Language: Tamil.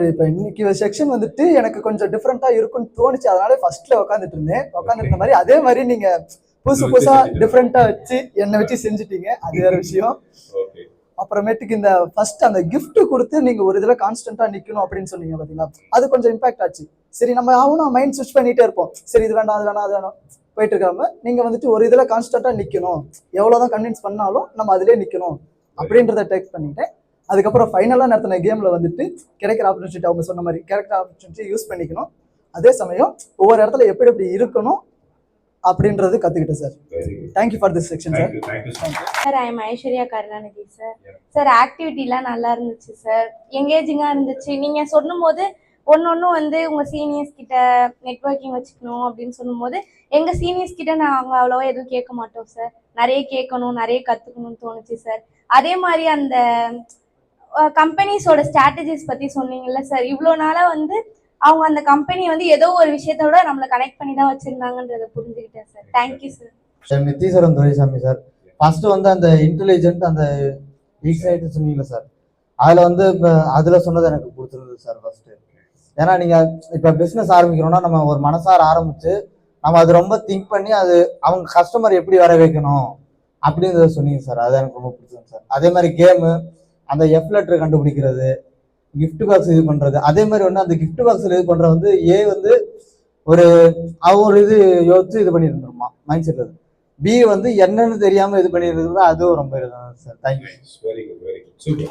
இப்போ இன்னைக்கு செக்ஷன் வந்துட்டு எனக்கு கொஞ்சம் டிஃப்ரெண்டா இருக்கும்னு தோணுச்சு. அதனால ஃபர்ஸ்ட்ல உட்காந்துட்டு இருந்தேன். உட்காந்துருந்த மாதிரி அதே மாதிரி நீங்க புதுசு புதுசா டிஃப்ரெண்டா வச்சு என்னை வச்சு செஞ்சுட்டீங்க. அது வேற விஷயம். அப்புறமேட்டுக்கு இந்த ஃபர்ஸ்ட் அந்த கிஃப்ட் கொடுத்து நீங்க ஒரு இதுல கான்ஸ்டன்டா நிக்கணும் அப்படின்னு சொன்னீங்க பாத்தீங்களா, அது கொஞ்சம் இம்பாக்ட் ஆச்சு. சரி நம்ம அவனும் மைண்ட் ஸ்விட்ச் பண்ணிட்டே இருப்போம். சரி இது வேண்டாம் அது வேணாம் அது வேணும் போயிட்டு இருக்காம நீங்க வந்துட்டு ஒரு இதுல கான்ஸ்டன்டா நிக்கணும், எவ்வளவுதான் கன்வின்ஸ் பண்ணாலும் நம்ம அதுலயே நிக்கணும் அப்படின்றத டேக் பண்ணிட்டேன். அதுக்கப்புறம் ஃபைனலா நடத்தின கேம்ல வந்துட்டு கிடைக்கிற ஆப்பர்ச்சுனிட்டி அவங்க சொன்ன மாதிரி கிடைக்கிற ஆப்பர்ச்சுனிட்டி யூஸ் பண்ணிக்கணும். அதே சமயம் ஒவ்வொரு இடத்துல எப்படி எப்படி இருக்கணும் அப்படின்றது கத்துக்கிட்டேன் sir. Thank you for this section sir. Sir I am Aishwarya Karunanidhi sir. Sir ஆக்டிவிட்டிலாம் நல்லா இருந்துச்சு சார், எங்கேஜிங்காக இருந்துச்சு. நீங்கள் சொல்லும் போது ஒன்னொன்னும் வந்து உங்கள் சீனியர்ஸ் கிட்ட நெட்வொர்க்கிங் வச்சுக்கணும் அப்படின்னு சொல்லும் போது எங்கள் சீனியர்ஸ் கிட்ட நாங்கள் அவ்வளோவா எதுவும் கேட்க மாட்டோம் சார். நிறைய கேட்கணும், நிறைய கற்றுக்கணும்னு தோணுச்சு சார். அதே மாதிரி அந்த கம்பெனிஸோட ஸ்ட்ராட்டஜிஸ் பற்றி சொன்னீங்கல்ல சார், இவ்வளோ நாளாக வந்து அவங்க அந்த கம்பெனி வந்து ஏதோ ஒரு விஷயத்தோட நம்மளை கனெக்ட் பண்ணி தான் வச்சிருந்தாங்கன்றத புரிஞ்சுக்கிட்டேன் sir. Thank you sir. Nitheeswaran Duraisamy sir. First வந்து அந்த இன்டெலிஜென்ட் அந்த எக்ஸைட் சொன்னீங்களா சார், அதில் வந்து இப்போ அதில் சொன்னது எனக்கு பிடிச்சிருந்தது சார் ஃபர்ஸ்ட். ஏன்னா நீங்கள் இப்போ பிஸ்னஸ் ஆரம்பிக்கிறோம்னா நம்ம ஒரு மனசார ஆரம்பிச்சு நம்ம அது ரொம்ப திங்க் பண்ணி அது அவங்க கஸ்டமர் எப்படி வர வைக்கணும் அப்படின்றத சொன்னீங்க சார். அது எனக்கு ரொம்ப பிடிச்சிருக்கு சார். அதே மாதிரி கேமு அந்த எஃப் லெட்டர் கண்டுபிடிக்கிறது, கிஃப்ட் பாக்ஸ் இது பண்றது, அதே மாதிரி ஒன்று அந்த கிஃப்ட் பாக்ஸில் இது பண்ற வந்து வந்து ஒரு அவர் இது யோசிச்சு இது பண்ணியிருந்துருமா மைண்ட் செட். அது பி வந்து என்னன்னு தெரியாம இது பண்ணியிருந்தது அதுவும் ரொம்ப இதுதான் சார். தேங்க்யூ.